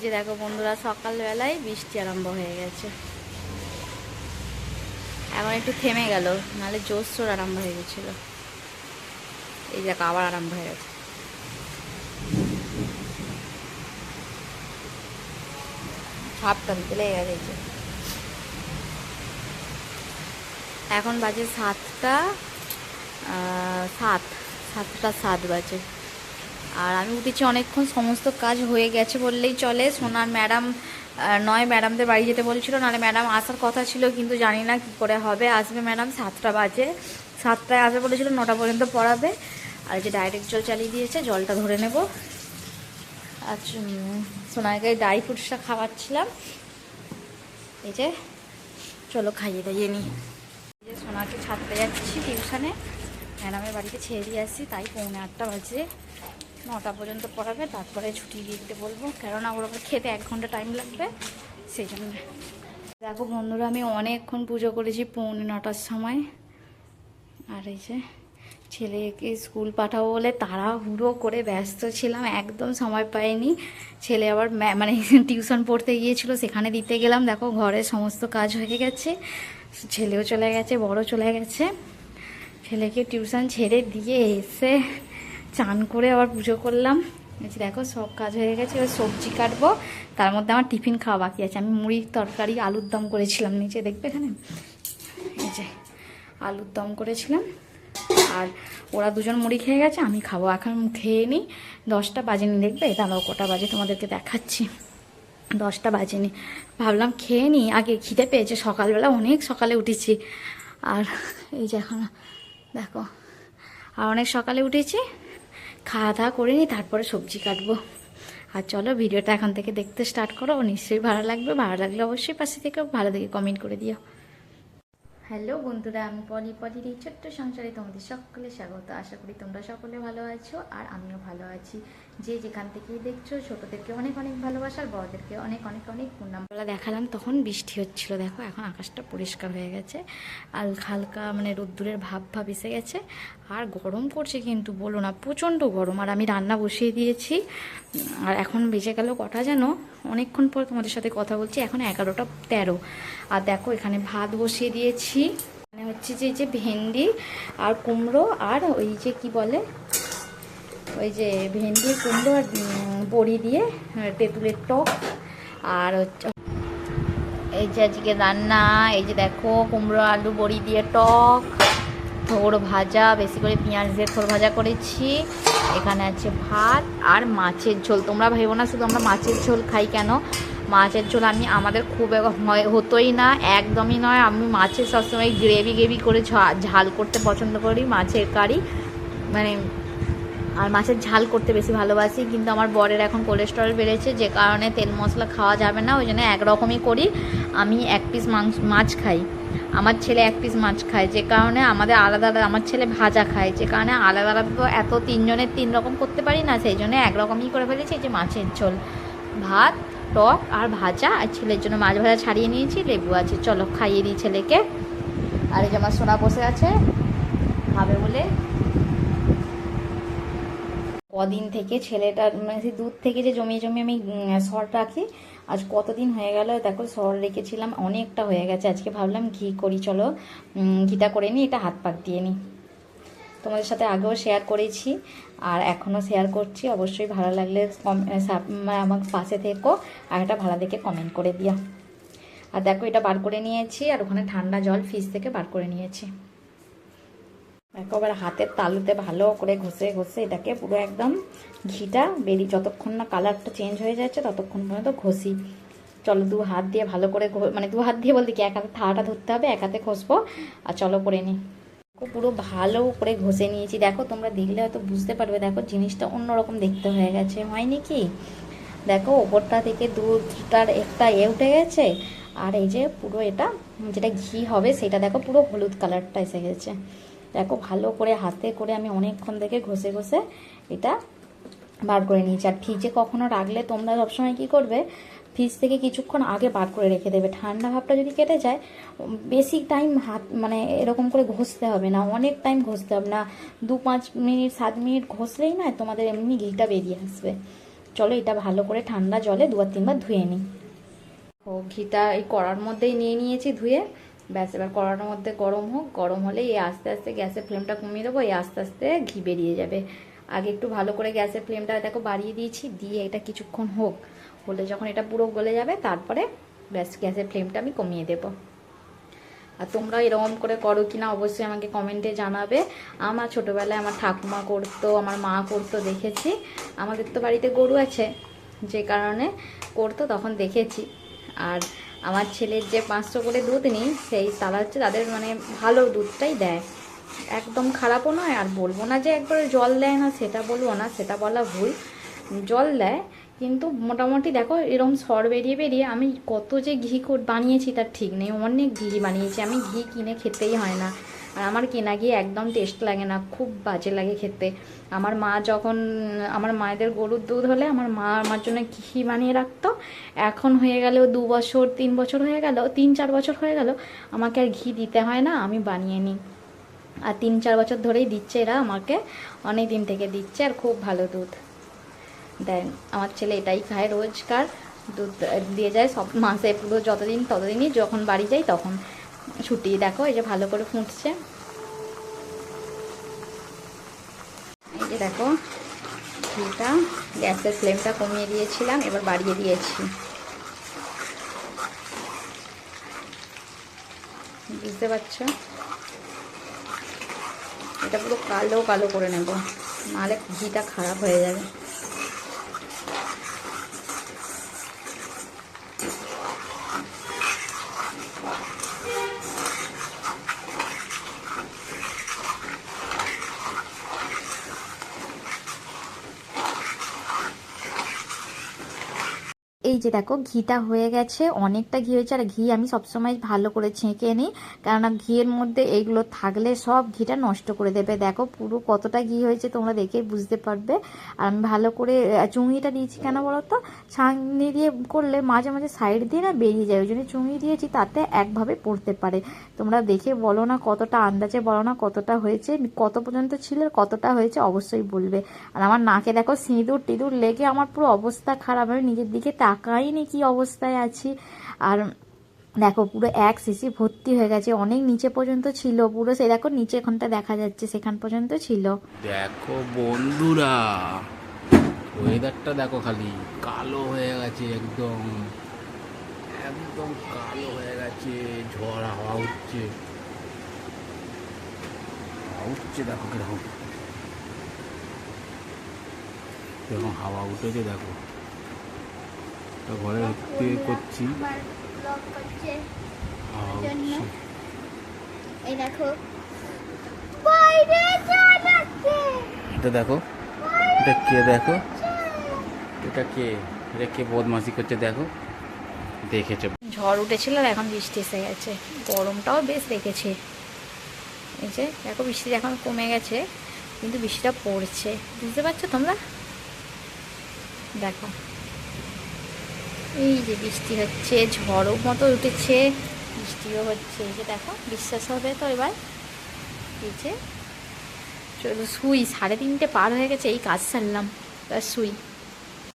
যে দেখো বন্ধুরা, সকালবেলায় বৃষ্টি আরম্ভ হয়ে গেছে। এখন একটু থেমে গেল, নাহলে জোর আরম্ভ হয়ে গেছিল। এই দেখো আবার আরম্ভ হয়ে গেছে। ভাবটা দিতে লেগে গেছে। এখন বাজে 7:07 বাজে। আর আমি উঠেছি অনেকক্ষণ, সমস্ত কাজ হয়ে গেছে বললেই চলে। সোনার ম্যাডাম নয়, ম্যাডামদের বাড়ি যেতে বলছিল, নাহলে ম্যাডাম আসার কথা ছিল, কিন্তু জানি না কী করে হবে। আসবে ম্যাডাম 7টা বাজে, 7টায় আসবে বলেছিল, 9টা পর্যন্ত পড়াবে। আর যে ডাইরেক্ট জল চালিয়ে দিয়েছে, জলটা ধরে নেব। আর সোনাকে ড্রাই ফ্রুটসটা খাওয়াচ্ছিলাম। এই যে চলো খাইয়ে দাইয়ে নিই। এই যে সোনাকে ছাড়তে যাচ্ছি টিউশনে, ম্যাডামের বাড়িতে ছেড়ে দিয়ে আসছি, তাই 7:45 বাজে। 9টা পর্যন্ত পড়াবে, তারপরে ছুটি দিয়ে দিতে বলবো, কেননা ওর ওপর খেতে 1 ঘন্টা টাইম লাগবে, সেই জন্য। দেখো বন্ধুরা, আমি অনেকক্ষণ পুজো করেছি 9:45 সময়। আর এই যে ছেলেকে স্কুল পাঠাবো বলে তাড়াহুড়ো করে ব্যস্ত ছিলাম, একদম সময় পাইনি। ছেলে আবার মানে টিউশন পড়তে গিয়েছিল, সেখানে দিতে গেলাম। দেখো ঘরে সমস্ত কাজ হয়ে গেছে, ছেলেও চলে গেছে, বড় চলে গেছে। ছেলেকে টিউশন ছেড়ে দিয়ে এসে চান করে আবার পুজো করলাম। দেখো সব কাজ হয়ে গেছে, এবার সবজি কাটবো। তার মধ্যে আমার টিফিন খাওয়া বাকি আছে। আমি মুড়ির তরকারি আলুর দম করেছিলাম, নিচে দেখবে এখানে, এই যে আলুর দম করেছিলাম। আর ওরা দুজন মুড়ি খেয়ে গেছে, আমি খাবো। এখন খেয়ে নিই, 10টা বাজেনি, দেখবে দাঁড়াও কটা বাজে তোমাদেরকে দেখাচ্ছি। 10টা বাজেনি, ভাবলাম খেয়ে নিই আগে, খিদে পেয়েছে, সকালবেলা অনেক সকালে উঠেছি। আর এই যে এখন দেখো, আর অনেক সকালে উঠেছি, খাওয়া দাওয়া করে নিই, তারপরে সবজি কাটবো। আর চলো ভিডিওটা এখন থেকে দেখতে স্টার্ট করো, নিশ্চয়ই ভালো লাগবে। ভালো লাগলে অবশ্যই পাশে থেকে ভালো দেখে কমেন্ট করে দিও। হ্যালো বন্ধুরা, আমি পলির এই ছোট্ট সংসারে তোমাদের সকলে স্বাগত। আশা করি তোমরা সকলে ভালো আছো, আর আমিও ভালো আছি। যে যেখান থেকেই দেখছো, ছোটোদেরকে অনেক অনেক ভালোবাসা, আর বড়দেরকে অনেক অনেক অনেক প্রণামবেলা দেখালাম, তখন বৃষ্টি হচ্ছিল। দেখো এখন আকাশটা পরিষ্কার হয়ে গেছে, আর হালকা মানে রোদ্দুরের ভাব এসে গেছে। আর গরম পড়ছে কিন্তু বলো না, প্রচণ্ড গরম। আর আমি রান্না বসিয়ে দিয়েছি, আর এখন বেজে গেল কটা যেন, অনেকক্ষণ পর তোমাদের সাথে কথা বলছি, এখন 11টা 13। আর দেখো এখানে ভাত বসিয়ে দিয়েছি, মানে হচ্ছে যে ভেন্ডি আর কুমড়ো, আর ওই যে কি বলে, ওই যে ভেন্ডি কুমড়ো আর বড়ি দিয়ে তেঁতুলের টক। আর হচ্ছে এই যে আজকে রান্না, এই যে দেখো কুমড়ো আলু বড়ি দিয়ে টক, থোড় ভাজা, বেশি করে পেঁয়াজ দিয়ে থোড় ভাজা করেছি। এখানে আছে ভাত আর মাছের ঝোল। তোমরা ভেবো না শুধু আমরা মাছের ঝোল খাই, কেন মাছের ঝোল আমাদের খুব হতোই না, একদমই নয়। আমি মাছের সবসময় গ্রেভি করে ঝাল করতে পছন্দ করি, মাছের কারি মানে, আর মাছের ঝাল করতে বেশি ভালোবাসি। কিন্তু আমার বরের এখন কোলেস্টেরল বেড়েছে, যে কারণে তেল মশলা খাওয়া যাবে না, ওই জন্য একরকমই করি। আমি 1 পিস মাছ খাই, আমার ছেলে 1 পিস মাছ খায়, যে কারণে আমাদের আলাদা আলাদা। আমার ছেলে ভাজা খায়, যে কারণে আলাদা আলাদা তো এত 3 জনের 3 রকম করতে পারি না, সেই জন্য একরকমই করে ফেলেছি। যে মাছের ঝোল, ভাত, টক আর ভাজা, আর ছেলের জন্য মাছ ভাজা ছাড়িয়ে নিয়েছি, লেবু আছে। চলো খাইয়ে দিই ছেলেকে। আর এই যে আমার সোনা বসে আছে খাবে বলে। কদিন থেকে ছেলেটার মানে সেই দুধ থেকে যে জমিয়ে আমি সর রাখি, আজ কতদিন হয়ে গেল দেখো, সর রেখেছিলাম অনেকটা হয়ে গেছে। আজকে ভাবলাম ঘি করি, চলো ঘিটা করে নিই, এটা হাত পাক দিয়ে নিই। তোমাদের সাথে আগেও শেয়ার করেছি, আর এখনও শেয়ার করছি। অবশ্যই ভালো লাগলে আমার পাশে থেকো, আর এটা ভালো দেখে কমেন্ট করে দিও। আর দেখো এটা বার করে নিয়েছি, আর ওখানে ঠান্ডা জল ফ্রিজ থেকে বার করে নিয়েছি। একেবারে হাতের তালুতে ভালো করে ঘষে এটাকে পুরো একদম ঘিটা বেরিয়ে, যতক্ষণ না কালারটা চেঞ্জ হয়ে যাচ্ছে ততক্ষণ পর্যন্ত ঘষি। চলো 2 হাত দিয়ে ভালো করে, মানে 2 হাত দিয়ে বলতে কি, 1 হাতে থালাটা ধরতে হবে, 1 হাতে ঘষবো। আর চলো করে নিই, পুরো ভালো করে ঘষে নিয়েছি। দেখো তোমরা দেখলে হয়তো বুঝতে পারবে, দেখো জিনিসটা অন্যরকম দেখতে হয়ে গেছে, হয়নি কি? দেখো ওপরটা থেকে দুধটার একটা উঠে গেছে, আর এই যে পুরো এটা যেটা ঘি হবে সেটা দেখো পুরো হলুদ কালারটা এসে গেছে। দেখো ভালো করে হাতে করে আমি অনেকক্ষণ থেকে ঘষে এটা বার করে নিয়েছি। আর ফ্রিজে কখনো রাখলে তোমরা সবসময় কী করবে, ফ্রিজ থেকে কিছুক্ষণ আগে বার করে রেখে দেবে। ঠান্ডা ভাবটা যদি কেটে যায়, বেশি টাইম হাত মানে এরকম করে ঘষতে হবে না, অনেক টাইম ঘষতে হবে না, 2-5 মিনিট 7 মিনিট ঘষলেই না তোমাদের এমনি ঘিটা বেরিয়ে আসবে। চলো এটা ভালো করে ঠান্ডা জলে 2-3 বার ধুয়ে নিই। ও ঘিটা এই কড়ার মধ্যেই নিয়ে নিয়েছি ধুয়ে। ব্যাস এবার কড়ার মধ্যে গরম হোক, গরম হলে এই আস্তে আস্তে গ্যাসের ফ্লেমটা কমিয়ে দেবো, এই আস্তে আস্তে ঘি বেরিয়ে যাবে। আগে একটু ভালো করে গ্যাসের ফ্লেমটা দেখো বাড়িয়ে দিয়েছি, দিয়ে এটা কিছুক্ষণ হোক, হলে যখন এটা পুরো গলে যাবে তারপরে ব্যাস গ্যাসের ফ্লেমটা আমি কমিয়ে দেবো। আর তোমরা এরকম করে করো কিনা অবশ্যই আমাকে কমেন্টে জানাবে। আমার ছোটোবেলায় আমার ঠাকুমা করতো, আমার মা করতো দেখেছি। আমাদের তো বাড়িতে গরু আছে, যে কারণে করতো তখন দেখেছি। আর আমার ছেলের যে 500 করে দুধ নিই, সেই তারা হচ্ছে তাদের মানে ভালো দুধটাই দেয়, একদম খারাপও নয়। আর বলবো না যে একবারে জল দেয় না, সেটা বলবো না, সেটা বলা ভুল, জল দেয় কিন্তু মোটামুটি দেখো এরকম সর বেরিয়ে বেরিয়ে আমি কত যে ঘি বানিয়েছি তার ঠিক নেই, অনেক ঘি বানিয়েছি আমি। ঘি কিনে খেতেই হয় না, আর আমার কেনা ঘি একদম টেস্ট লাগে না, খুব বাজে লাগে খেতে। আমার মা যখন, আমার মায়েদের গরুর দুধ হলে আমার মা আমার জন্য ঘি বানিয়ে রাখতো। এখন হয়ে গেল 2 বছর 3 বছর হয়ে গেল, 3-4 বছর হয়ে গেল, আমাকে আর ঘি দিতে হয় না, আমি বানিয়ে নিই। আর 3-4 বছর ধরেই দিচ্ছে এরা আমাকে, অনেক দিন থেকে দিচ্ছে, আর খুব ভালো দুধ দেন। আমার ছেলে এটাই খায়, রোজকার দুধ দিয়ে যায় সব মাসে, পুরো যতদিন ততদিনই, যখন বাড়ি যাই তখন ছুটি। দেখো এই যে ভালো করে ফুটছে, এই যে দেখো ঘিটা, গ্যাসের ফ্লেমটা কমিয়ে দিয়েছিলাম, এবার বাড়িয়ে দিয়েছি, বুঝতে পারছো? এটা পুরো কালো কালো করে নেব, নাহলে ঘিটা খারাপ হয়ে যাবে। এই যে দেখো ঘিটা হয়ে গেছে, অনেকটা ঘি হয়েছে। আর ঘি আমি সবসময় ভালো করে ছেঁকে নিই, কেননা ঘিয়ের মধ্যে এইগুলো থাকলে সব ঘিটা নষ্ট করে দেবে। দেখো পুরো কতটা ঘি হয়েছে তোমরা দেখেই বুঝতে পারবে। আর আমি ভালো করে চুঙিটা দিয়েছি কেন বলো তো, ছাঁকনি দিয়ে করলে মাঝে মাঝে সাইড দিয়ে না বেরিয়ে যায়, ওই জন্য চুঙি দিয়েছি, তাতে একভাবে পড়তে পারে। তোমরা দেখে বলো না কতটা, আন্দাজে বলো না কতটা হয়েছে, কত পর্যন্ত ছিল, কতটা হয়েছে অবশ্যই বলবে। আর আমার নাকে দেখো সিঁদুর টিঁদুর লেগে আমার পুরো অবস্থা খারাপ, আমি নিজের দিকে তাকাইনি কি অবস্থায় আছি। আর দেখো পুরো 1 শিশি ভর্তি হয়ে গেছে, অনেক নিচে পর্যন্ত ছিল পুরো, সেই দেখো নিচে এখানটা দেখা যাচ্ছে, সেখান পর্যন্ত ছিল। দেখো বন্ধুরা, ওয়েদারটা দেখো, খালি কালো হয়ে গেছে, একদম একদম কালো হয়ে গেছে, ঝড় হাওয়া উঠছে, দেখো কিরকম, কিরকম হাওয়া উঠেছে দেখো। তো ঘরে দেখতে করছি, হাওয়া উঠছে, এই দেখো এটা দেখো, এটা কে দেখো, এটা কে, এটা কে বদমাশি করছে দেখো, দেখেছো? ঝড় উঠেছিল আর এখন বৃষ্টি এসে গেছে, গরমটাও বেশ রেখেছে। এই যে দেখো বৃষ্টি এখন কমে গেছে, কিন্তু বৃষ্টিটা পড়ছে, বুঝতে পারছো তোমরা? দেখো এই যে বৃষ্টি হচ্ছে, ঝড়ও মতো উঠেছে, বৃষ্টিও হচ্ছে, এই যে দেখো বিশ্বাস হবে তো এবার। এই যে চলো শুই, 3:30 পার হয়ে গেছে, এই কাজ সারলাম, শুই।